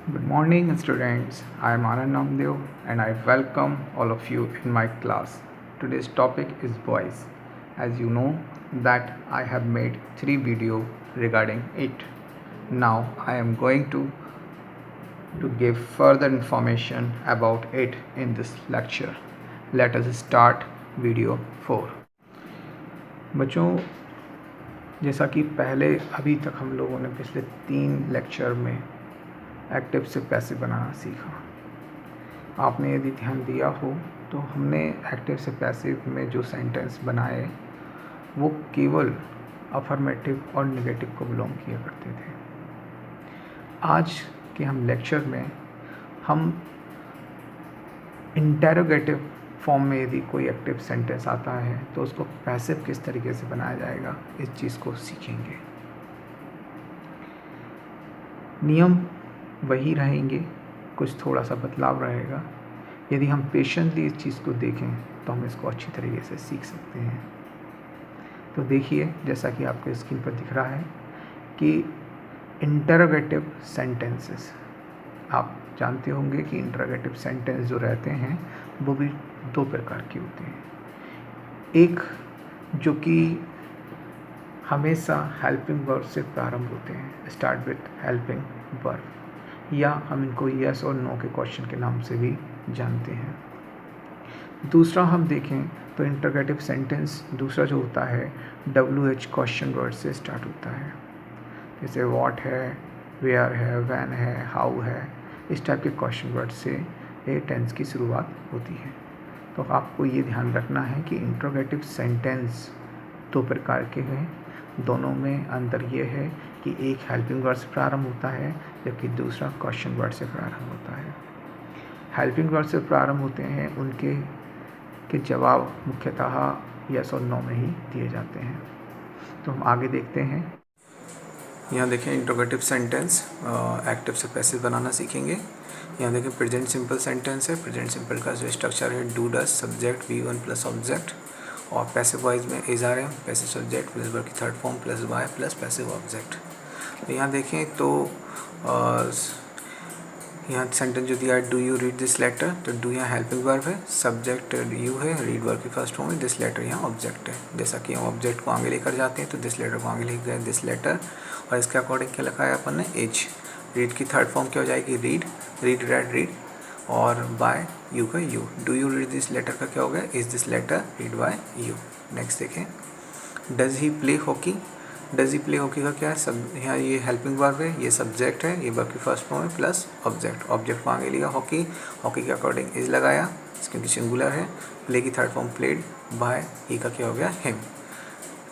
Good morning, students. I am Anand Namdev and I welcome all of you in my class. Today's topic is voice. As you know that I have made 3 videos regarding it. Now I am going to give further information about it in this lecture. Let us start video 4. बच्चों, जैसा कि पहले अभी तक हम लोगों ने पिछले 3 लेक्चर में एक्टिव से पैसिव बनाना सीखा। आपने यदि ध्यान दिया हो तो हमने एक्टिव से पैसिव में जो सेंटेंस बनाए वो केवल अफर्मेटिव और नेगेटिव को बिलोंग किया करते थे। आज के हम लेक्चर में हम इंटेरोगेटिव फॉर्म में यदि कोई एक्टिव सेंटेंस आता है तो उसको पैसिव किस तरीके से बनाया जाएगा इस चीज़ को सीखेंगे। नियम वही रहेंगे, कुछ थोड़ा सा बदलाव रहेगा। यदि हम पेशेंटली इस चीज़ को देखें तो हम इसको अच्छी तरीके से सीख सकते हैं। तो देखिए, जैसा कि आपके स्क्रीन पर दिख रहा है कि इंटरोगेटिव सेंटेंसेस, आप जानते होंगे कि इंटरोगेटिव सेंटेंस जो रहते हैं वो भी 2 प्रकार के होते हैं। एक जो कि हमेशा हेल्पिंग वर्ब से प्रारंभ होते हैं, स्टार्ट विथ हेल्पिंग वर्ब, या हम इनको यस और नो के क्वेश्चन के नाम से भी जानते हैं। दूसरा हम देखें तो इंटरोगेटिव सेंटेंस दूसरा जो होता है WH क्वेश्चन वर्ड से स्टार्ट होता है, जैसे व्हाट है, वेयर है, व्हेन है, हाउ है, इस टाइप के क्वेश्चन वर्ड से ए टेंस की शुरुआत होती है। तो आपको ये ध्यान रखना है कि इंटरोगेटिव सेंटेंस 2 प्रकार के हैं। दोनों में अंतर ये है कि एक हेल्पिंग वर्ड से प्रारंभ होता है जबकि दूसरा क्वेश्चन वर्ड से प्रारंभ होता है। हेल्पिंग वर्ड से प्रारंभ होते हैं उनके जवाब मुख्यतः यस और नो में ही दिए जाते हैं। तो हम आगे देखते हैं। यहाँ देखें इंटरोगेटिव सेंटेंस एक्टिव से पैसिव बनाना सीखेंगे। यहाँ देखें प्रेजेंट सिंपल सेंटेंस है। प्रेजेंट सिंपल का जो स्ट्रक्चर है do does subject V1 plus object, और पैसिव वॉइस में is are am, passive subject plus verb की third form plus by plus passive object. तो यहाँ देखें तो यहाँ सेंटेंस जो दिया है do you read this letter, तो डू यहाँ हेल्पिंग वर्ब है, सब्जेक्ट यू है, रीड वर्ब की फर्स्ट फॉर्म है, दिस लेटर यहाँ ऑब्जेक्ट है। जैसा कि हम ऑब्जेक्ट को आगे लेकर जाते हैं तो दिस लेटर को आगे लिख गए दिस लेटर, और इसके अकॉर्डिंग क्या लिखा है अपन ने एज। रीड की थर्ड फॉर्म क्या हो जाएगी रीड, रीड रेड रीड, और बाय यू का you. Do you read this letter का क्या हो गया is this letter read by you. Next देखें does he play hockey, does he play hockey का क्या है, सब यहाँ ये हेल्पिंग वर्ब है, ये सब्जेक्ट है, ये वर्ब की फर्स्ट फॉर्म है प्लस ऑब्जेक्ट। ऑब्जेक्ट को आगे लिया हॉकी, हॉकी के अकॉर्डिंग इज लगाया क्योंकि सिंगुलर है। प्ले की थर्ड फॉर्म प्लेड, बाय ही का क्या हो गया हिम।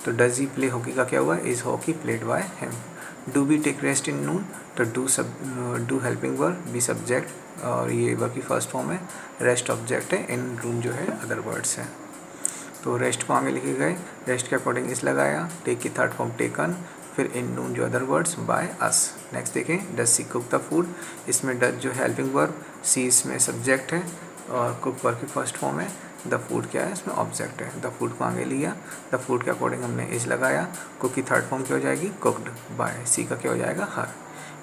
तो डज ही प्ले हॉकी का क्या हुआ is hockey played by him. Do we take rest in noon, तो do helping verb, we subject और ये वर्ब की फर्स्ट फॉर्म है, रेस्ट ऑब्जेक्ट है, इन नून जो है अदर वर्ड्स है। तो रेस्ट को आगे लिखे गए, रेस्ट के अकॉर्डिंग इस लगाया, टेक की थर्ड फॉर्म टेकन, फिर इन नून जो other words by us. Next देखें does she cook the food, इसमें डज जो हेल्पिंग वर्ब, सी इसमें सब्जेक्ट है और कुक वर्ब की फर्स्ट फॉर्म है, द फूड क्या है इसमें ऑब्जेक्ट है। द फूड को आगे लिया, द फूड के अकॉर्डिंग हमने इस लगाया, कुक की थर्ड फॉर्म क्या हो जाएगी कुकड, बाय सी का क्या हो जाएगा हर।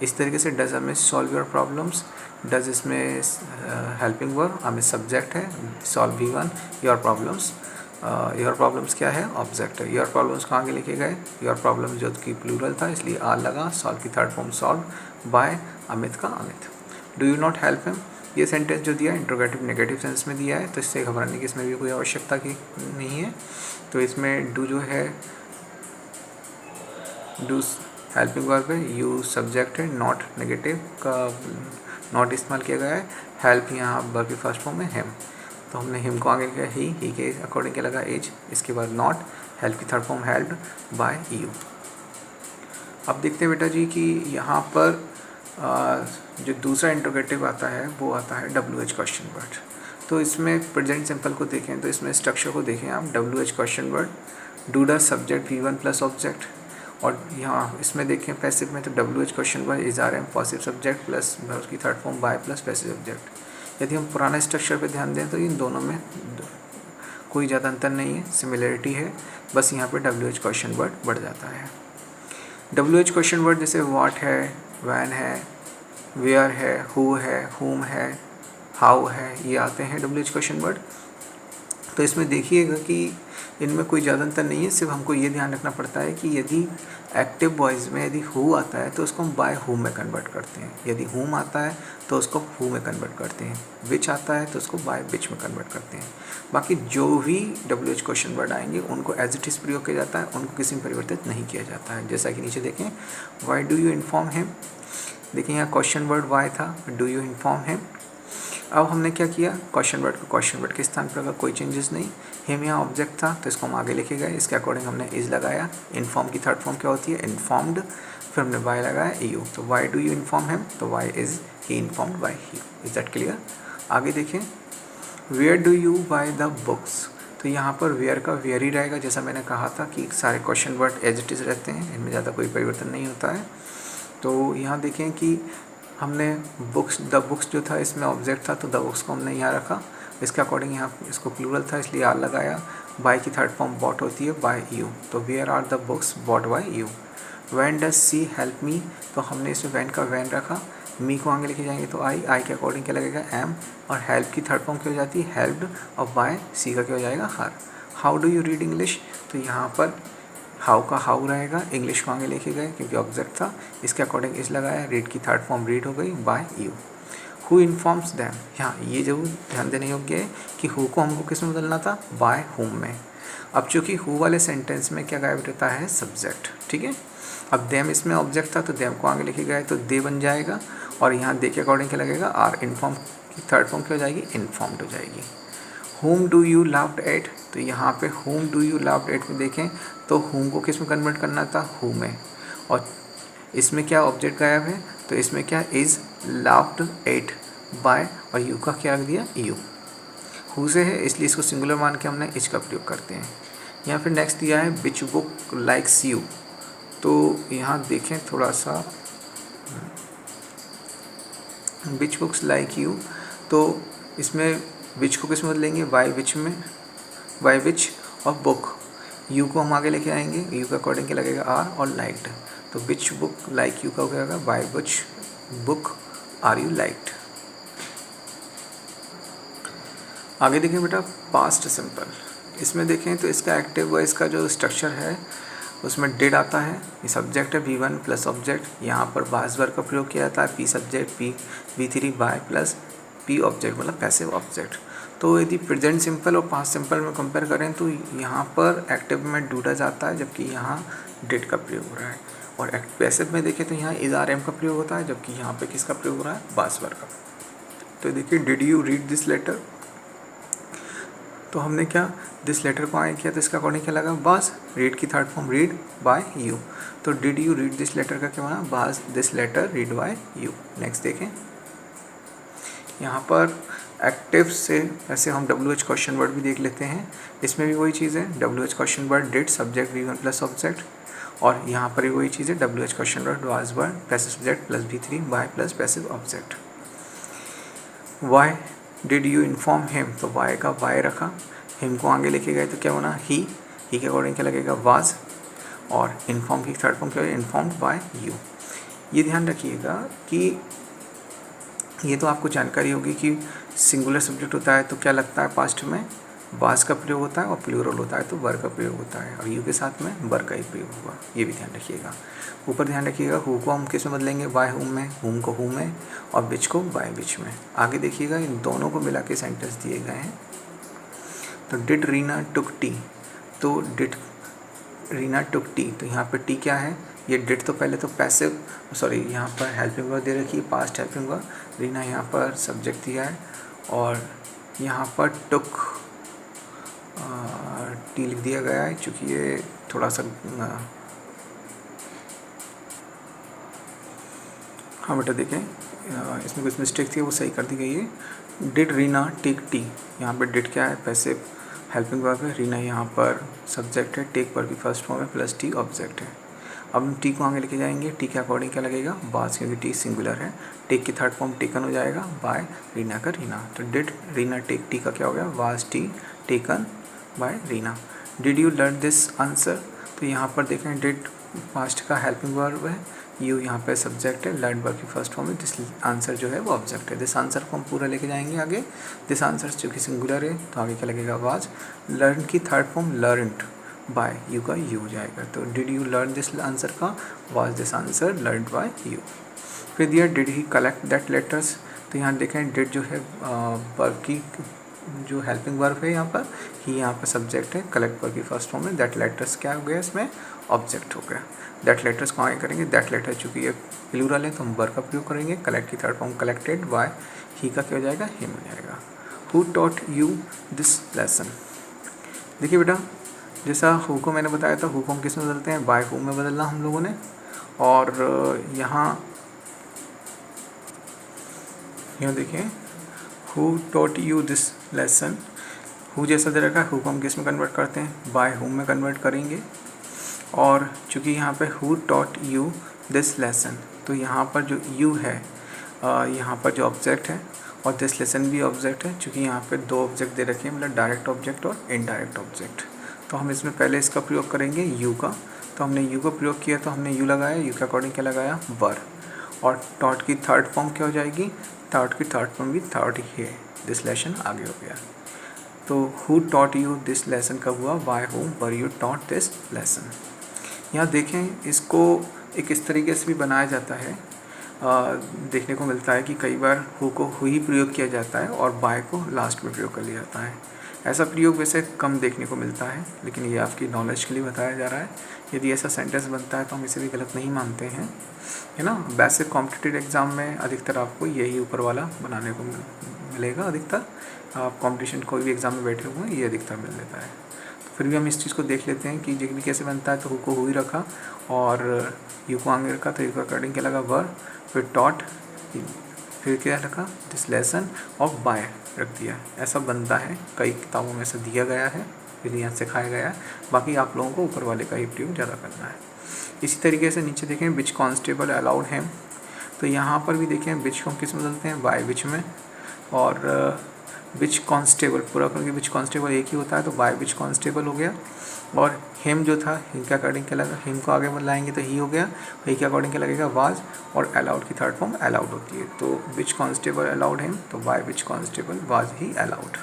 इस तरीके से डज हमें सॉल्व योर प्रॉब्लम्स, डज इसमें हेल्पिंग वर्ब, हमें सब्जेक्ट है, solve V1, your problems, your problems क्या है ऑब्जेक्ट है। योर प्रॉब्लम्स को आगे लिखे गए, योर प्रॉब्लम्स जो कि प्लूरल था इसलिए आर लगा, सॉल्व की third form solve, by Amit का Amit. Do you not help him, ये सेंटेंस जो दिया इंट्रोगेटिव नेगेटिव सेंस में दिया है, तो इससे घबराने की इसमें भी कोई आवश्यकता की नहीं है। तो इसमें डू जो है डू हेल्पिंग वर्ब है, यू सब्जेक्ट है, नॉट नेगेटिव का नॉट इस्तेमाल किया गया है, हेल्प यहाँ वर्ब की फर्स्ट फॉर्म है हिम, तो हमने हिम को आगे किया ही के अकॉर्डिंग क्या लगा एज, इसके बाद नॉट, हेल्प की third form helped bye you. अब देखते हैं बेटा जी कि यहाँ पर जो दूसरा इंट्रोगेटिव आता है वो आता है WH क्वेश्चन वर्ड। तो इसमें प्रेजेंट सिंपल को देखें तो इसमें स्ट्रक्चर को देखें आप, WH question word, do does subject V1 plus object, और यहाँ इसमें देखें पैसिव में तो WH question word is are am passive subject plus उसकी third form by plus passive subject. यदि हम पुराने स्ट्रक्चर पे ध्यान दें तो इन दोनों में कोई ज़्यादा अंतर नहीं है, सिमिलरिटी है, बस यहाँ पे WH क्वेश्चन वर्ड बढ़ जाता है। WH क्वेश्चन वर्ड जैसे व्हाट है, व्हेन है, वेयर है, हु है, हुम है, हाउ है, ये आते हैं WH क्वेश्चन वर्ड। तो इसमें देखिएगा कि इनमें कोई ज़्यादा अंतर नहीं है, सिर्फ हमको ये ध्यान रखना पड़ता है कि यदि एक्टिव वॉइस में यदि हु आता है तो उसको हम बाय हुम में कन्वर्ट करते हैं, यदि हुम आता है तो उसको हु में कन्वर्ट करते हैं, विच आता है तो उसको बाय विच में कन्वर्ट करते हैं। बाकी जो भी WH क्वेश्चन वर्ड आएंगे उनको एज इट इज़ प्रयोग किया जाता है, उनको किसी में परिवर्तित नहीं किया जाता है। जैसा कि नीचे देखें, Y do you inform him, देखिए यहाँ क्वेश्चन वर्ड वाई था, डू यू इन्फॉर्म हिम। अब हमने क्या किया, क्वेश्चन वर्ड के स्थान पर अगर कोई चेंजेस नहीं, हिम यहाँ ऑब्जेक्ट था तो इसको हम आगे लेके गए, इसके अकॉर्डिंग हमने इज लगाया। इन्फॉर्म की थर्ड फॉर्म क्या होती है, इन्फॉर्म्ड, फिर हमने वाई लगाया यू, तो why do you inform him, तो why is he informed by you. Is that clear. आगे देखें, where do you buy the books, तो यहाँ पर वेयर का वेयर ही रहेगा, जैसा मैंने कहा था कि सारे question word as it is रहते हैं, इनमें ज़्यादा कोई परिवर्तन नहीं होता है। तो यहाँ देखें कि हमने बुक्स, द बुक्स जो था इसमें ऑब्जेक्ट था तो द बुक्स को हमने यहाँ रखा, इसके अकॉर्डिंग यहाँ इसको प्लूरल था इसलिए आर लगाया। बाय की थर्ड फॉर्म बॉट होती है बाय यू, तो where are the books bought by you. When does she help me, तो हमने इसमें वैन का वैन रखा, मी को आगे लेके जाएंगे तो आई के अकॉर्डिंग क्या लगेगा एम, और हेल्प की थर्ड फॉर्म क्या हो जाती है हेल्प्ड, और बाय सी का क्या हो जाएगा her. How do you read English, तो यहाँ पर हाउ का हाउ रहेगा, इंग्लिश को आगे लेके गए क्योंकि ऑब्जेक्ट था, इसके अकॉर्डिंग इस लगाया, रीड की थर्ड फॉर्म रीड हो गई by you. Who informs them, यहाँ ये जरूर ध्यान देने योग्य है कि हु को हमको किस में बदलना था, बाय हुम में। अब चूंकि हु वाले सेंटेंस में क्या गायब रहता है, सब्जेक्ट, ठीक है। अब देम इसमें ऑब्जेक्ट था तो देम को आगे लेके गए तो दे बन जाएगा, और यहाँ दे के अकॉर्डिंग क्या लगेगा आर। इन्फॉर्म की थर्ड फॉर्म क्या हो जाएगी, इन्फॉर्म्ड हो जाएगी। whom do you laughed eight, तो यहाँ पे whom do you laughed eight में देखें तो whom को किस में कन्वर्ट करना था, who में, और इसमें क्या ऑब्जेक्ट गायब है तो इसमें क्या इज़ लाफ्ड एट बाय, और यू का क्या रख दिया यू, who से है इसलिए इसको सिंगुलर मान के हमने इज का प्रयोग करते हैं। यहाँ फिर नेक्स्ट दिया है विच बुक लाइक्स यू, तो यहाँ देखें थोड़ा सा, विच बुक्स लाइक यू, तो इसमें विच को किस में बदलेंगे, बाय विच में, बाय विच, और बुक यू को हम आगे लेके आएंगे, यू का अकॉर्डिंग क्या लगेगा आर, और लाइक्ड, तो विच बुक लाइक यू का हो जाएगा by which book are you liked. आगे देखें बेटा पास्ट सिंपल, इसमें देखें तो इसका एक्टिव वॉइस का जो स्ट्रक्चर है उसमें डिड आता है, ये सब्जेक्ट है V1 प्लस ऑब्जेक्ट, यहाँ पर बास वर्ब का प्रयोग किया जाता है, P subject P V3 by plus P object मतलब पैसिव ऑब्जेक्ट। तो यदि प्रेजेंट सिंपल और पास्ट सिंपल में कंपेयर करें तो यहाँ पर एक्टिव में डूडा जाता है जबकि यहाँ डिड का प्रयोग हो रहा है, और पैसिव में देखें तो यहाँ इज आर एम का प्रयोग होता है जबकि यहाँ पे किसका प्रयोग हो रहा है, बास वर्ब का। तो देखिए did you read this letter, तो हमने क्या दिस लेटर को आगे किया तो इसका अकॉर्डिंग क्या लगा बास, रीड की third form read by you, तो did you read this letter का क्या बना, was this letter read by you. Next देखें, यहाँ पर एक्टिव से ऐसे हम WH क्वेश्चन वर्ड भी देख लेते हैं, इसमें भी वही चीज़ है, WH question word did subject V1 plus object, और यहाँ पर भी वही चीज़ है, WH question word was word passive subject plus V3 by plus passive object. Why did you inform him, तो वाई का वाई रखा, हिम को आगे लेके गए तो क्या बना ही के अकॉर्डिंग क्या लगेगा वाज, और इन्फॉर्म की थर्ड फॉर्म क्या है इन्फॉर्म्ड बाय यू। ये ध्यान रखिएगा कि ये तो आपको जानकारी होगी कि सिंगुलर सब्जेक्ट होता है तो क्या लगता है पास्ट में वाज का प्रयोग होता है, और प्लूरल होता है तो वर का प्रयोग होता है, और यू के साथ में वर का ही प्रयोग होगा, ये भी ध्यान रखिएगा। ऊपर ध्यान रखिएगा हु को हम किस में बदलेंगे, बाय हुम में, हुम को हु में, और विच को बाय विच में। आगे देखिएगा इन दोनों को मिला के सेंटेंस दिए गए हैं। तो डिड रीना टुक टी, तो डिड रीना टुक टी, तो यहाँ पे टी क्या है, ये डिड तो पहले तो पैसिव सॉरी यहाँ पर हेल्पिंग वर्ब दे रखी है, पास्ट हेल्पिंग वर्ब, रीना यहाँ पर सब्जेक्ट दिया है, और यहाँ पर टुक टी लिख दिया गया है क्योंकि ये थोड़ा सा हाँ बेटा देखें इसमें कुछ मिस्टेक थी वो सही कर दी गई है। डिड रीना टेक टी, यहाँ पर डिड क्या है पैसिव हेल्पिंग वर्ब है, रीना यहाँ पर सब्जेक्ट है, टेक पर भी फर्स्ट फॉर्म है प्लस टी ऑब्जेक्ट है। अब हम टी को आगे लेके जाएंगे, टी के अकॉर्डिंग क्या लगेगा बास, क्योंकि टी सिंगुलर है, टेक की थर्ड फॉर्म टेकन हो जाएगा बाय रीना का रीना, तो डिड रीना टेक टी का क्या हो गया was T taken by Reena. Did you learn this answer, तो यहाँ पर देखें डिड पास्ट का हेल्पिंग वर्ब है, यू यहाँ पे सब्जेक्ट है, लर्न वर्ब की फर्स्ट फॉर्म है, दिस आंसर जो है वो ऑब्जेक्ट है। दिस आंसर को हम पूरा लेके जाएंगे आगे। दिस आंसर चूँकि सिंगुलर है तो आगे क्या लगेगा वाज। लर्न की third form learned by, you का यू हो जाएगा। तो did you learn this answer का was this answer learned by you. फिर दिया did he collect that letters, तो यहाँ देखें डिड जो है वर्ब की जो हेल्पिंग वर्ब है यहाँ पर, ही यहाँ पर सब्जेक्ट है, कलेक्ट वर्ब की फर्स्ट फॉर्म में, दैट लेटर्स क्या हो गया इसमें ऑब्जेक्ट हो गया। दैट लेटर्स को आगे करेंगे, दैट लेटर चूँकि ये प्लूरल है तो हम वर्ब का प्रयोग करेंगे। कलेक्ट की थर्ड फॉर्म कलेक्टेड बाय, ही का क्या हो जाएगा हिम हो जाएगा। Who taught you this lesson, देखिए बेटा जैसा हु को मैंने बताया था, हु को हम किस में बदलते हैं बाय हु में बदलना हम लोगों ने। और यहाँ देखिए who taught you this lesson, who जैसा दे रखा है, हु को हम किस में कन्वर्ट करते हैं बाय हुम में कन्वर्ट करेंगे। और चूँकि यहाँ पे who taught you this lesson, तो यहाँ पर जो यू है यहाँ पर जो ऑब्जेक्ट है और दिस लेसन भी ऑब्जेक्ट है। चूँकि यहाँ पे दो ऑब्जेक्ट दे रखे हैं, मतलब डायरेक्ट ऑब्जेक्ट और इनडायरेक्ट ऑब्जेक्ट, तो हम इसमें पहले इसका प्रयोग करेंगे यू का। तो हमने यू का प्रयोग किया तो हमने यू लगाया, यू के अकॉर्डिंग क्या लगाया वर। और टॉट की थर्ड फॉर्म क्या हो जाएगी, टॉट की थर्ड फॉर्म भी थर्ड ही है, दिस लेसन आगे हो गया। तो who taught you this lesson कब हुआ by whom were you taught this lesson. यहाँ देखें इसको एक इस तरीके से भी बनाया जाता है, देखने को मिलता है कि कई बार हु को हु ही प्रयोग किया जाता है और बाय को लास्ट में प्रयोग कर लिया जाता है। ऐसा प्रयोग वैसे कम देखने को मिलता है, लेकिन ये आपकी नॉलेज के लिए बताया जा रहा है। यदि ऐसा सेंटेंस बनता है तो हम इसे भी गलत नहीं मानते हैं, है ना। वैसे कॉम्पिटिटिव एग्ज़ाम में अधिकतर आपको यही ऊपर वाला बनाने को मिलेगा। अधिकतर आप कॉम्पिटिशन कोई भी एग्ज़ाम में बैठे हुए हैं ये अधिकतर मिल लेता है। तो फिर भी हम इस चीज़ को देख लेते हैं कि ये भी कैसे बनता है। तो हु को हु ही रखा और यू को आगे रखा, तो यू का अकॉर्डिंग क्या लगा वर, फिर टॉट, फिर क्या रखा दिस लेसन और बाय रख दिया। ऐसा बनता है, कई किताबों में से दिया गया है, फिर यहाँ सिखाया गया है। बाकी आप लोगों को ऊपर वाले का ही प्रयोग ज़्यादा करना है। इसी तरीके से नीचे देखें विच कॉन्स्टेबल अलाउड हिम, तो यहाँ पर भी देखें विच को हम किस में बदलते हैं बाय विच में। और विच कॉन्स्टेबल पूरा करके विच कॉन्स्टेबल एक ही होता है तो बाय विच कॉन्स्टेबल हो गया। और हिम जो था हिम के अकॉर्डिंग क्या लगा, हिम को आगे बदलाएंगे तो ही हो गया, ही के अकॉर्डिंग क्या लगेगा वाज। और अलाउड की थर्ड फॉर्म अलाउड होती है, तो विच कॉन्स्टेबल अलाउड हिम, तो by which constable was he allowed.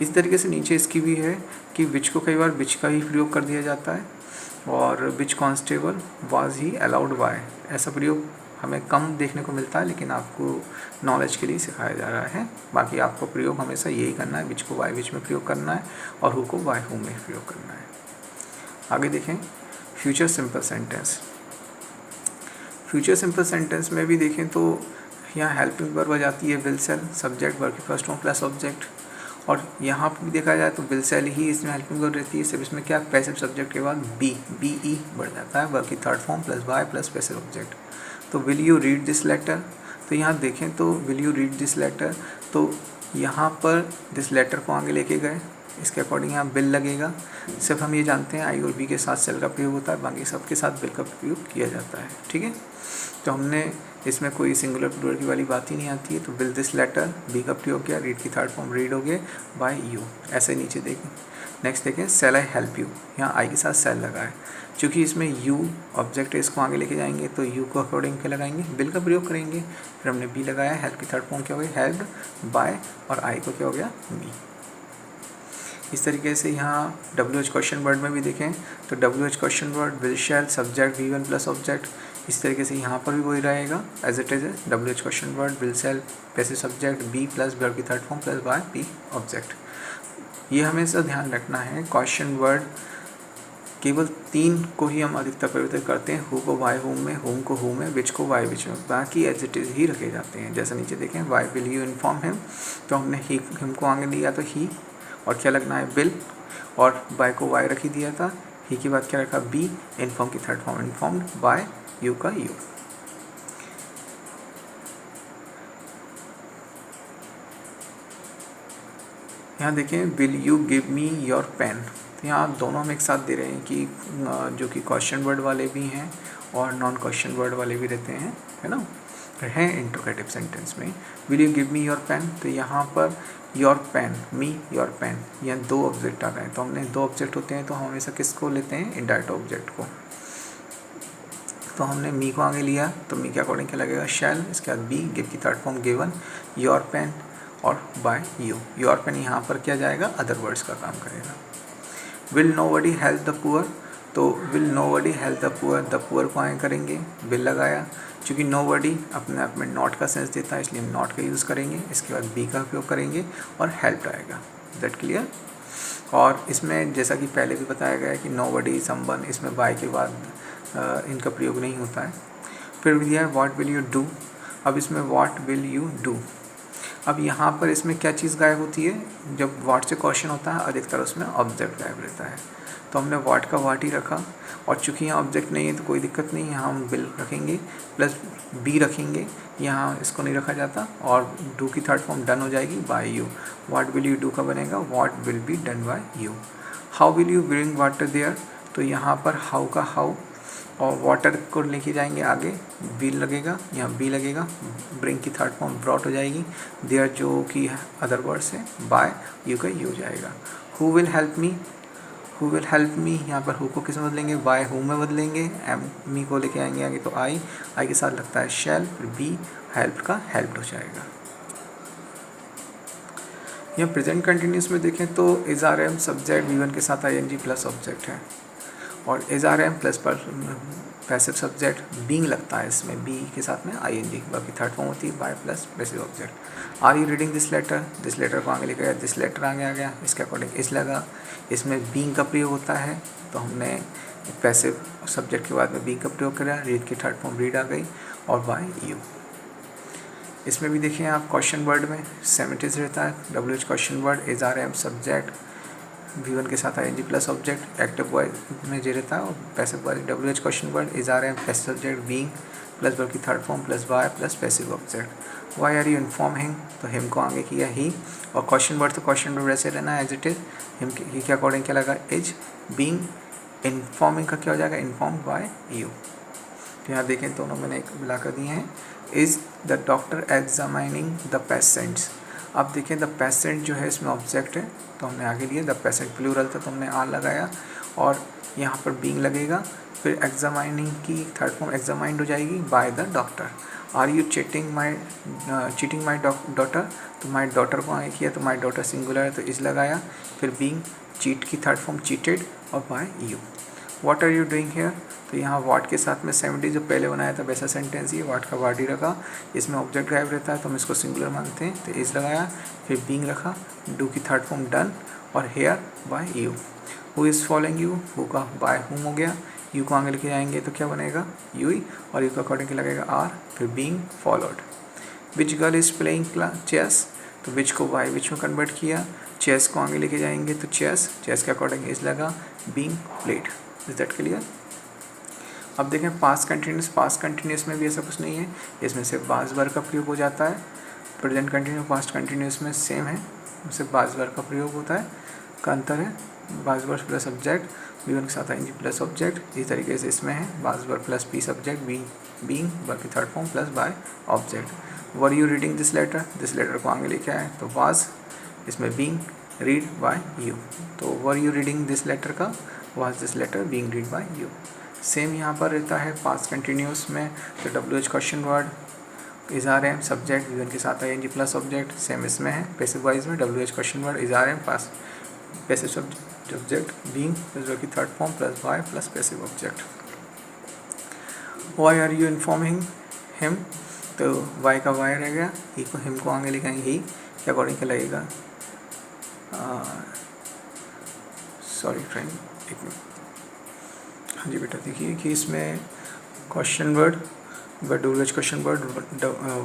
इस तरीके से नीचे इसकी भी है कि विच को कई बार विच का ही प्रयोग कर दिया जाता है और which constable was he allowed by. ऐसा प्रयोग हमें कम देखने को मिलता है, लेकिन आपको नॉलेज के लिए सिखाया जा रहा है। बाकी आपको प्रयोग हमेशा यही करना है, विच को बाय विच में प्रयोग करना है और हु को बाय हु में प्रयोग करना है। आगे देखें future simple sentence. Future simple sentence में भी देखें तो यहाँ हेल्पिंग वर्ब आ जाती है विल सेल, सब्जेक्ट वर्ब की फर्स्ट फॉर्म प्लस ऑब्जेक्ट। और यहाँ पर भी देखा जाए तो विल सेल ही इसमें हेल्पिंग वर्ब रहती है, सिर्फ इसमें क्या पैसिव सब्जेक्ट के बाद बी ई बढ़ जाता है, वर्ब की third form plus by plus passive object. तो will you read this letter, तो यहाँ देखें तो will you read this letter, तो यहाँ पर दिस लेटर को आगे लेके गए, इसके अकॉर्डिंग यहाँ बिल लगेगा। सिर्फ हम ये जानते हैं आई और बी के साथ सेल का प्रयोग होता है, बाकी सबके साथ बिल का प्रयोग किया जाता है, ठीक है। तो हमने इसमें कोई सिंगुलर प्लूरल की वाली बात ही नहीं आती है। तो विल दिस लेटर बी का प्रयोग किया, रीड की थर्ड फॉर्म रीड हो गए बाय यू। ऐसे नीचे देखें, नेक्स्ट देखें सेल आई हेल्प यू, यहाँ आई के साथ सेल लगा है। चूँकि इसमें यू ऑब्जेक्ट है, इसको आगे लेके जाएंगे तो यू को अकॉर्डिंग क्या लगाएंगे बिल का प्रयोग करेंगे। फिर हमने बी लगाया, हेल्प की थर्ड फॉर्म क्या हो गई हेल्प बाय, और आई को क्या हो गया मी। इस तरीके से यहाँ WH क्वेश्चन वर्ड में भी देखें तो WH question word will shall subject V1 plus object. इस तरीके से यहाँ पर भी वही रहेगा as it is WH question word will shall passive subject be plus verb की third form plus by P object. ये हमेशा ध्यान रखना है, क्वेश्चन वर्ड केवल 3 को ही हम अधिकतर परिवर्तित करते हैं, हु को वाई हुम में, हुम को हु में, विच को वाई विच में, बाकी एज इट इज़ ही रखे जाते हैं। जैसे नीचे देखें why will you inform him, तो हमने ही हिम को आगे लिया तो ही और क्या लगना है बिल, और बाय को वाई रख ही दिया था, ही के बाद क्या रखा बी, इन्फॉर्म की third form informed by, you का यू। यहाँ देखें will you give me your pen, तो यहाँ दोनों हम एक साथ दे रहे हैं कि जो कि क्वेश्चन वर्ड वाले भी हैं और नॉन क्वेश्चन वर्ड वाले भी रहते हैं, है ना, हैं इंट्रोगेटिव सेंटेंस में। Will you give me your pen, तो यहाँ पर your pen me your pen, यहाँ 2 ऑब्जेक्ट आ रहे हैं। तो हमने 2 ऑब्जेक्ट होते हैं तो हम हमेशा किसको लेते हैं इनडायरेक्ट ऑब्जेक्ट को। तो हमने मी को आगे लिया, तो मी के अकॉर्डिंग क्या लगेगा शैल, इसके बाद बी, गिव की third form given, your pen और बाय यू। योर पेन यहाँ पर क्या जाएगा, अदर वर्ड्स का काम करेगा। Will nobody help the poor, तो will nobody help the poor को आगे करेंगे, विल लगाया, चूँकि नोबडी अपने आप में नॉट का सेंस देता है इसलिए हम नॉट का यूज़ करेंगे, इसके बाद बी का उपयोग करेंगे और हेल्प आएगा। That clear. और इसमें जैसा कि पहले भी बताया गया है कि नोबडी, समवन, इसमें बाय के बाद इनका प्रयोग नहीं होता है। फिर दिया है व्हाट विल यू डू, अब इसमें व्हाट विल यू डू, अब यहाँ पर इसमें क्या चीज़ गायब होती है, जब व्हाट से क्वेश्चन होता है अधिकतर उसमें ऑब्जेक्ट गायब रहता है, तो हमने व्हाट का व्हाट ही रखा, और चूँकि यहाँ ऑब्जेक्ट नहीं है तो कोई दिक्कत नहीं है, यहाँ हम विल रखेंगे प्लस बी रखेंगे, यहाँ इसको नहीं रखा जाता, और डू की थर्ड फॉर्म डन हो जाएगी by you. What will you do का बनेगा what will be done by you. How will you bring water there, तो यहाँ पर हाउ का हाउ और वाटर को लेके जाएंगे आगे, विल लगेगा, यहाँ बी लगेगा, ब्रिंग की थर्ड फॉर्म ब्रॉट हो जाएगी, देयर जो कि अदर वर्ड्स है, बाय यू का यू जाएगा। Who will help me, who will help me, यहाँ पर हु को किस में बदलेंगे, बाय हु में बदलेंगे, एम मी को लेके आएंगे आगे, तो आई के साथ लगता है शैल, फिर बी हेल्प का हेल्प हो जाएगा। यहाँ प्रेजेंट कंटिन्यूस में देखें तो is are am subject V1 के साथ ING प्लस ऑब्जेक्ट है, और इज आर एम प्लस पर पैसिव सब्जेक्ट बीइंग लगता है, इसमें बी के साथ में ING, बाकी थर्ड फॉर्म होती है by plus passive object. Are you reading this letter को आगे लेकर गया, दिस लेटर आगे आ गया, इसके अकॉर्डिंग इस लगा, इसमें बीइंग का प्रयोग होता है, तो हमने पैसिव सब्जेक्ट के बाद में बीइंग का प्रयोग करा, रीड की थर्ड फॉर्म रीड आ गई, और बाय यू। इसमें भी देखिए आप क्वेश्चन वर्ड में सेमेटिस रहता है, WH question word, is are am subject V1 के साथ ING plus object, active voice में जे रहता है, और passive voice WH question word, is are am passive subject, being plus word की third form plus by plus passive object. Why are you inform him, तो him को आगे किया ही, और क्वेश्चन वर्ड तो क्वेश्चन वर्ड वैसे रहना एज इट इज, हिम के अकॉर्डिंग क्या लगा इज, बीइंग, इन्फॉर्मिंग का क्या हो जाएगा इन्फॉर्म्ड बाय यू। तो यहाँ देखें दोनों मैंने एक मिलाकर दिए हैं, is the doctor examining the patients, अब देखिए द पेशेंट जो है इसमें ऑब्जेक्ट है, तो हमने आगे लिए, द पेशेंट प्लूरल था तो हमने आर लगाया, और यहाँ पर बीइंग लगेगा, फिर एग्जामाइनिंग की थर्ड फॉर्म एग्जामाइंड हो जाएगी by the doctor. Are you cheating my daughter, तो माई डॉटर को आगे किया, तो माई डॉटर सिंगुलर है तो इज लगाया, फिर बीइंग चीट की थर्ड फॉर्म चीटेड और by you. What are you doing here, तो यहाँ वाट के साथ में 70 जो पहले बनाया था वैसा सेंटेंस ही, वाट का वाट ही रखा, इसमें ऑब्जेक्ट गायब रहता है तो हम इसको सिंगुलर मानते हैं, तो इज लगाया, फिर बीइंग रखा, डू की थर्ड फॉर्म डन, और here by you. Who is following you, who का बाय हुम हो गया, यू को आगे लेके जाएंगे तो क्या बनेगा यू ही, और यू का अकॉर्डिंग लगेगा आर, फिर being followed. Which girl is playing chess, तो विच को बाय विच में कन्वर्ट किया, चेस को आगे लेके जाएंगे तो चेस के अकॉर्डिंग इज लगा, being played. Is that clear. अब देखें पास्ट कंटिन्यूस में भी ऐसा कुछ नहीं है, इसमें सिर्फ बाज वर्ब का प्रयोग हो जाता है। प्रेजेंट कंटिन्यूस पास्ट कंटिन्यूस में सेम है, सिर्फ बाज वर्ब का प्रयोग होता है, का अंतर है, was verb plus subject, V1 के साथ ING प्लस ऑब्जेक्ट, इस तरीके से इसमें है was verb plus be subject, being verb की third form plus by object. Were you reading this letter को आगे लेके आए तो वाज, इसमें बीइंग, रीड बाय यू, तो were you reading this letter का was this letter being read by you. Same यहाँ पर रहता है पास्ट कंटिन्यूस में, तो WH question word, is are am subject, V1 के साथ ING प्लस ऑब्जेक्ट, सेम इसमें है। पैसिव वॉइस में WH question word, is are am past passive subject, being plus verb की third form plus by plus passive object. Why are you informing him, तो why का Y रह गया, ही को him को आगे लिखाएंगे, ही के अकॉर्डिंग क्या लगेगा, सॉरी फ्रेंड एक मिनट, हाँ जी बेटा देखिए कि इसमें question word WH question word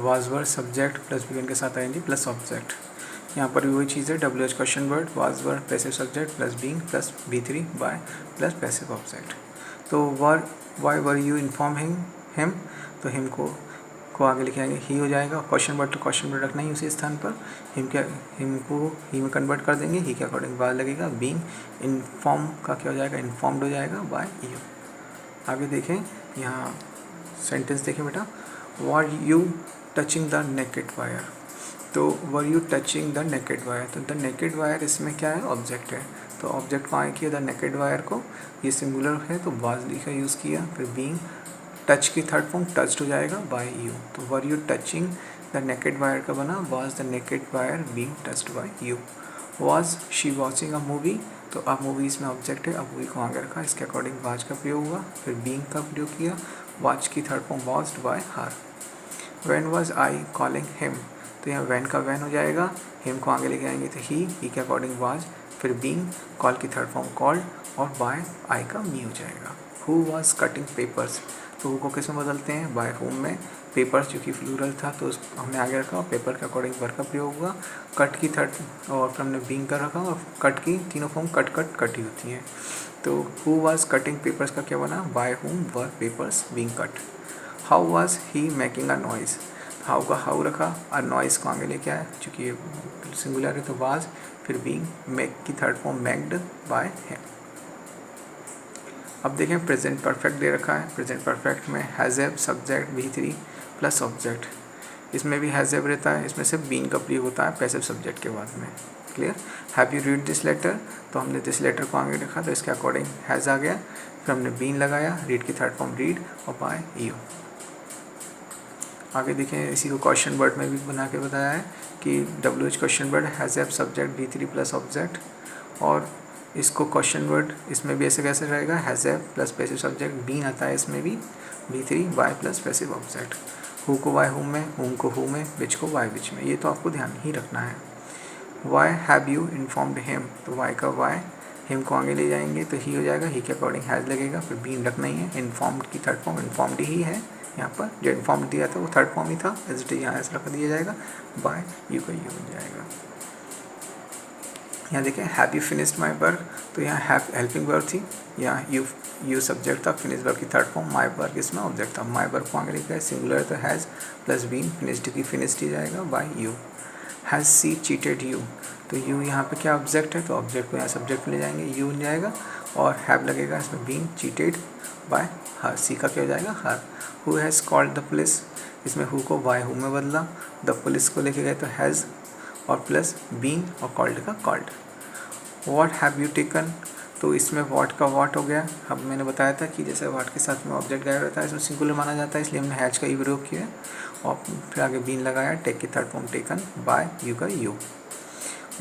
was word subject plus V1 के साथ ING प्लस ऑब्जेक्ट, यहाँ पर भी वही चीज़ है, WH question word was word passive subject plus being plus V3 by plus passive object. तो why were you informing him, तो हिम को आगे लिखे आएंगे ही हो जाएगा, क्वेश्चन वर्ड तो क्वेश्चन वर्ड रखना ही उसी स्थान पर, हिम को ही में कन्वर्ट कर देंगे, ही के अकॉर्डिंग बाद लगेगा, बीइंग, इन्फॉर्म का क्या हो जाएगा इन्फॉर्म्ड हो जाएगा बाय यू। आगे देखें यहाँ सेंटेंस देखें बेटा, were you touching the naked wire, तो were you touching the naked wire, तो द नेकेड वायर इसमें क्या है ऑब्जेक्ट है, तो ऑब्जेक्ट को आगे किया द नेकेड वायर को, ये सिंगुलर है तो वाज का यूज़ किया, फिर बीइंग टच की थर्ड फॉर्म टच्ड हो जाएगा बाय यू, तो were you touching the naked wire का बना was the naked wire being touched bye you. Was she watching a movie, तो अब मूवी इसमें ऑब्जेक्ट है, अब मूवी को आगे रखा, इसके अकॉर्डिंग वाच का प्रयोग हुआ। फिर बीइंग का प्रयोग किया, वाच की third form watched bye her. When was I calling him, तो यहाँ व्हेन का व्हेन हो जाएगा, हिम को आगे लेके आएंगे तो ही के अकॉर्डिंग वाज, फिर बीइंग, कॉल की थर्ड फॉर्म कॉल्ड, और बाय आई का मी हो जाएगा। हु वाज कटिंग पेपर्स, तो हु को किस में बदलते हैं, बाय होम में। पेपर्स जो कि फ्लूरल था तो उस हमने आगे रखा, और पेपर के अकॉर्डिंग वर्क का प्रयोग हुआ। कट की थर्ड और फिर हमने बीइंग का रखा, और कट की तीनों फॉर्म कट कट कट ही होती हैं। तो हु वाज कटिंग पेपर्स का क्या बना, by whom were papers being cut. How was he making a noise, how का हाउ रखा, और नॉइज़ को आगे लेके आया, चूँकि ये सिंगुलर है तो वाज, फिर बीइंग, मेक की थर्ड फॉर्म मेक्ड बाय हिम। अब देखें प्रेजेंट परफेक्ट दे रखा है, प्रेजेंट परफेक्ट में has have subject V3 plus object, इसमें भी हैज़ हैव रहता है, इसमें सिर्फ बीन का प्रयोग होता है पैसिव सब्जेक्ट के बाद में। Clear. Have you read this letter, तो हमने दिस लेटर को आगे रखा तो इसके अकॉर्डिंग हैज़ आ गया, फिर हमने बीन लगाया, रीड की थर्ड फॉर्म रीड, और बाय यू। आगे देखें इसी को क्वेश्चन वर्ड में भी बना के बताया है कि WH question word has have subject V3 plus object, और इसको क्वेश्चन वर्ड इसमें भी ऐसे कैसे रहेगा, has have plus passive subject, been आता है इसमें भी V3 by plus passive object. Who को वाई हुम में, हुम को हु में, विच को वाई विच में, ये तो आपको ध्यान ही रखना है। Why have you informed him, तो वाई का वाई, हिम को आगे ले जाएंगे तो ही हो जाएगा, ही के अकॉर्डिंग हैज़ लगेगा, फिर बीन रखना ही है। इन्फॉर्म्ड की थर्ड फॉर्म इन्फॉर्म्ड ही है, यहाँ पर जो इन्फॉर्म्ड दिया था वो थर्ड फॉर्म ही था, एज इट इज यहाँ ऐसा रख दिया जाएगा, बाय यू का यू बन जाएगा। यहाँ देखें have you finished my work, तो यहाँ हैव हेल्पिंग वर्ब थी, यहाँ यू सब्जेक्ट था, फिनिश वर्ब की थर्ड फॉर्म, माई वर्क इसमें ऑब्जेक्ट था। माई वर्क को आगे लिखा है, सिंगुलर तो हैज़ प्लस बीन, फिनिश्ड की फिनिश्ड ही जाएगा by you. Has she cheated you, तो यू यहाँ पे क्या ऑब्जेक्ट है, तो ऑब्जेक्ट को यहाँ सब्जेक्ट ले जाएंगे, यू बन जाएगा, और हैव लगेगा इसमें been, cheated by her, she का क्या हो जाएगा her. Who has called the police, इसमें हु को बाय हु में बदला, द पुलिस को लेके गए तो हैज़ और प्लस बीन, और कॉल्ड का called. What have you taken, तो इसमें व्हाट का व्हाट हो गया। अब मैंने बताया था कि जैसे व्हाट के साथ में ऑब्जेक्ट गायब रहता है, इसमें सिंगुलर माना जाता है, इसलिए हमने हैज का ही प्रयोग किया, और फिर आगे बीन लगाया, टेक की third form taken, by you का you.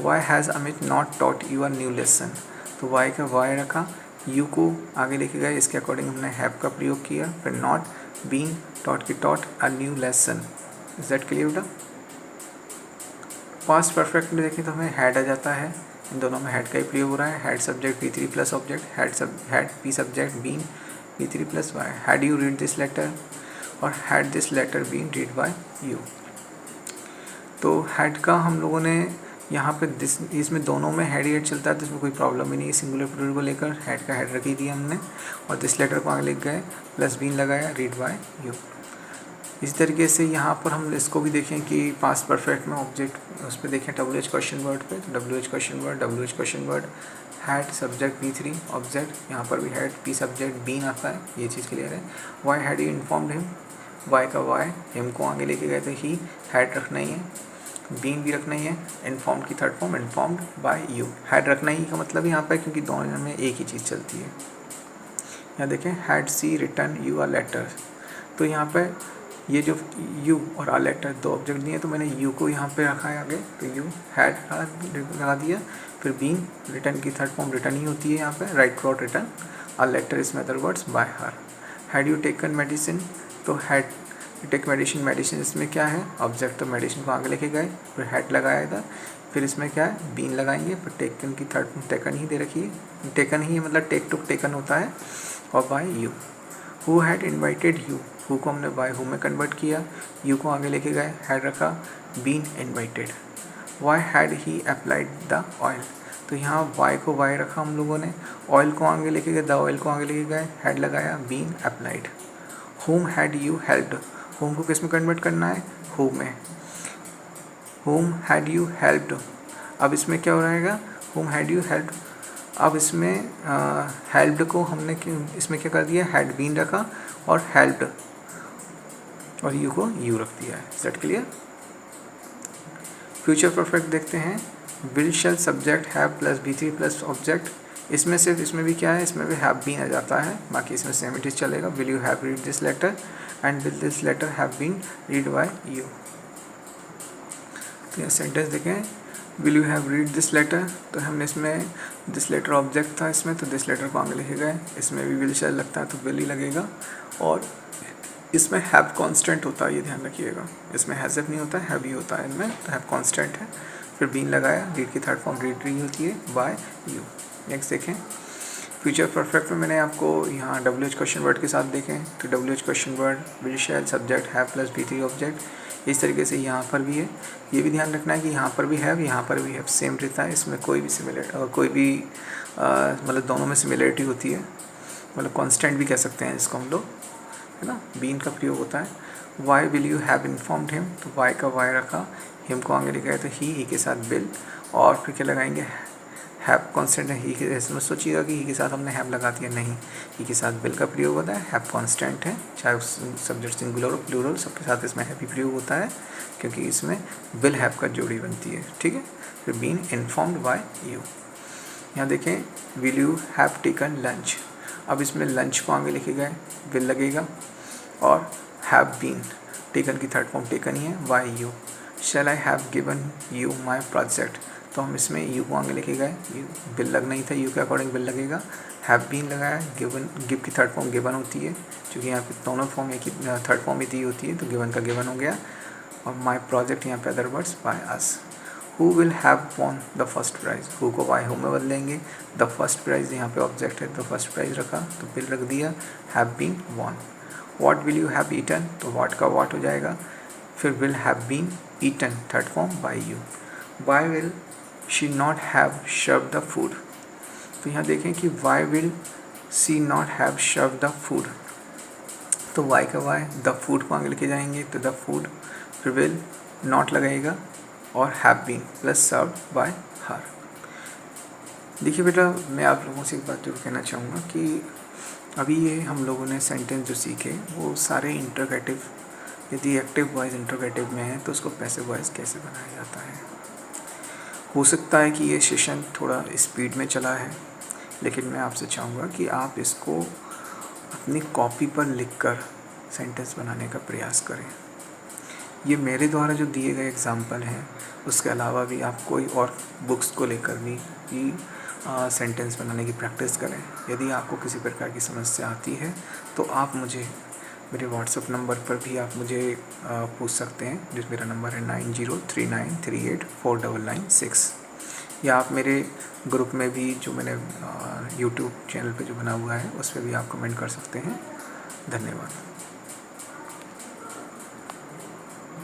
Why has Amit not taught you a new lesson, तो वाई का वाई रखा, यू को आगे लेके गए, इसके अकॉर्डिंग हमने हैव का प्रयोग किया, फिर नॉट, बीन, टॉट की taught, a new lesson. Is that clear बेटा। पास्ट परफेक्ट में देखें तो हमें हैड आ जाता है, इन दोनों में हैड का ही प्रयोग हो रहा है। Had subject V3 plus object, had P subject been V3 plus by. Had you read this letter, और had this letter been read by you. तो हैड का हम लोगों ने यहाँ पे दिस, इसमें दोनों में हैड ही हैड चलता है, तो इसमें कोई प्रॉब्लम ही नहीं है। सिंगुलर प्लूरल को लेकर हैड का हैड रख ही दिया हमने, और दिस लेटर को आगे लिख गए, प्लस बीन लगाया, रीड बाय यू। इसी तरीके से यहाँ पर हम इसको भी देखें कि पास्ट परफेक्ट में ऑब्जेक्ट उस पर देखें WH क्वेश्चन वर्ड पे, तो WH question word had subject V3 object, यहाँ पर भी हैड पी सब्जेक्ट बीन आता है, ये चीज़ क्लियर है। Why had you informed him, why का वाई, हिम को आगे लेके गए तो ही, हैड रखना ही है, बीन भी रखना ही है, इन्फॉर्म्ड की third form informed by you. Had रखना ही का मतलब यहाँ पर क्योंकि दोनों में एक ही चीज़ चलती है। यहाँ देखें had she return you a letter, तो यहाँ पर ये जो यू और आ लेटर दो ऑब्जेक्ट दिए, तो मैंने यू को यहाँ पे रखा है आगे, तो यू हैड लगा दिया, फिर बीइंग, रिटर्न की थर्ड फॉर्म रिटर्न ही होती है यहाँ पे, राइट फ्रॉट रिटर्न, आ लेटर इसमें other words by her. Had you taken medicine, तो हैड टेक मेडिसिन, मेडिसिन इसमें क्या है ऑब्जेक्ट, तो मेडिसिन को आगे लेके गए, फिर हैड लगाया इधर, फिर इसमें क्या है बीन लगाएंगे, फिर टेकन की थर्ड फॉर्म टेकन ही दे रखी है, टेकन ही मतलब टेक टू टेकन होता है, और by you. Who had invited you, who को हमने बाय हु में कन्वर्ट किया, यू को आगे लेके गए, हैड रखा, been invited. Why had he applied the oil, तो यहाँ वाई को वाई रखा हम लोगों ने, ऑयल को आगे लेके गए, द ऑयल को आगे लेके गए, हैड लगाया, been applied. Whom had you helped, whom को किस में कन्वर्ट करना है, हु में। होम हैड यू हेल्प्ड, अब इसमें क्या हो रहेगा, होम हैड यू हेल्प्ड, अब इसमें हेल्प्ड को हमने इसमें क्या कर दिया, हैड बीन रखा, और हेल्प्ड और यू को यू रख दिया है। Set clear. फ्यूचर परफेक्ट देखते हैं, will shall subject have plus V3 plus object, इसमें सिर्फ इसमें भी क्या है, इसमें भी हैव बीन आ जाता है, बाकी इसमें सेम इट इज चलेगा। Will you have read this letter and will this letter have been read by you. तो ये सेंटेंस देखें, will you have read this letter, तो हमने इसमें दिस लेटर ऑब्जेक्ट था इसमें, तो दिस लेटर को आगे लिखे गए। इसमें भी विल शैल लगता है तो विल ही लगेगा। और इसमें हैव कांस्टेंट होता है, ये ध्यान रखिएगा, इसमें हैज़ नहीं होता है, हैव ही होता है इनमें, तो हैव कांस्टेंट है। फिर बीन लगाया, रीड की थर्ड फॉर्म रीड रही होती है बाय यू। नेक्स्ट देखें, फ्यूचर परफेक्ट में मैंने आपको यहाँ WH क्वेश्चन वर्ड के साथ देखें, तो WH question word will shall subject have plus V3 object. इस तरीके से यहाँ पर भी है। ये भी ध्यान रखना है कि यहाँ पर भी हैव, यहाँ पर भी हैव, सेम रहता है, इसमें कोई भी कोई भी मतलब दोनों में सिमिलरिटी होती है, मतलब कांस्टेंट भी कह सकते हैं इसको हम लोग, है ना। बीन का प्रयोग होता है। Why will you have informed him, तो वाई का वाई रखा, हिम को आगे लिखा है तो ही के साथ बिल, और फिर क्या लगाएंगे, हैव कांस्टेंट है, ही के, इसमें सोचिएगा कि ही के साथ हमने हैव लगा दिया, नहीं, ही के साथ बिल का प्रयोग होता है। हैव कांस्टेंट है, चाहे सब्जेक्ट सिंगुलर और प्लूरल सबके साथ इसमें हैव ही प्रयोग होता है, क्योंकि इसमें विल हैव का जोड़ी बनती है, ठीक है। फिर बीन इन्फॉर्म्ड बाय यू। यहाँ देखें, will you have taken lunch, अब इसमें लंच को आगे लिखे गए, विल लगेगा, और हैव बीन, टेकन की थर्ड फॉर्म टेकन ही है by you. Shall I have given you my project, तो हम इसमें यू को आगे लिखे गए, बिल लगना ही था, यू के अकॉर्डिंग बिल लगेगा। हैव बीन लगाया, गिवन, गिव की थर्ड फॉर्म गिवन होती है, क्योंकि यहाँ पे दोनों फॉर्म एक ही थर्ड फॉर्म ही दी होती है, तो गिवन का गिवन हो गया। और माई प्रोजेक्ट यहाँ पे other words by us. Who will have won the first prize, who को बाय हु में बदलेंगे, द फर्स्ट प्राइज़ यहाँ पे ऑब्जेक्ट है, तो फर्स्ट प्राइज़ रखा तो बिल रख दिया, have been won. What will you have eaten, तो व्हाट का व्हाट हो जाएगा, फिर will have been eaten third form by you. Why will she not have serve the food, तो यहाँ देखें कि why will she not have serve the food, तो वाई का वाई, द फूड को आगे लेके जाएंगे तो द फूड, फिर विल नॉट लगेगा, और have been plus serve bye हर। देखिए बेटा, मैं आप लोगों से एक बात जरूर कहना चाहूँगा कि अभी ये हम लोगों ने सेंटेंस जो सीखे वो सारे इंटरोगेटिव, यदि एक्टिव वॉइस इंटरोगेटिव में है तो उसको पैसिव वॉइस कैसे बनाया जाता है। हो सकता है कि ये सेशन थोड़ा स्पीड में चला है, लेकिन मैं आपसे चाहूँगा कि आप इसको अपनी कॉपी पर लिखकर सेंटेंस बनाने का प्रयास करें। ये मेरे द्वारा जो दिए गए एग्जाम्पल हैं, उसके अलावा भी आप कोई और बुक्स को लेकर भी सेंटेंस बनाने की प्रैक्टिस करें। यदि आपको किसी प्रकार की समस्या आती है तो आप मुझे मेरे व्हाट्सएप नंबर पर भी आप मुझे पूछ सकते हैं, जिस मेरा नंबर है 9039384996, या आप मेरे ग्रुप में भी जो मैंने यूट्यूब चैनल पे जो बना हुआ है उस पर भी आप कमेंट कर सकते हैं। धन्यवाद।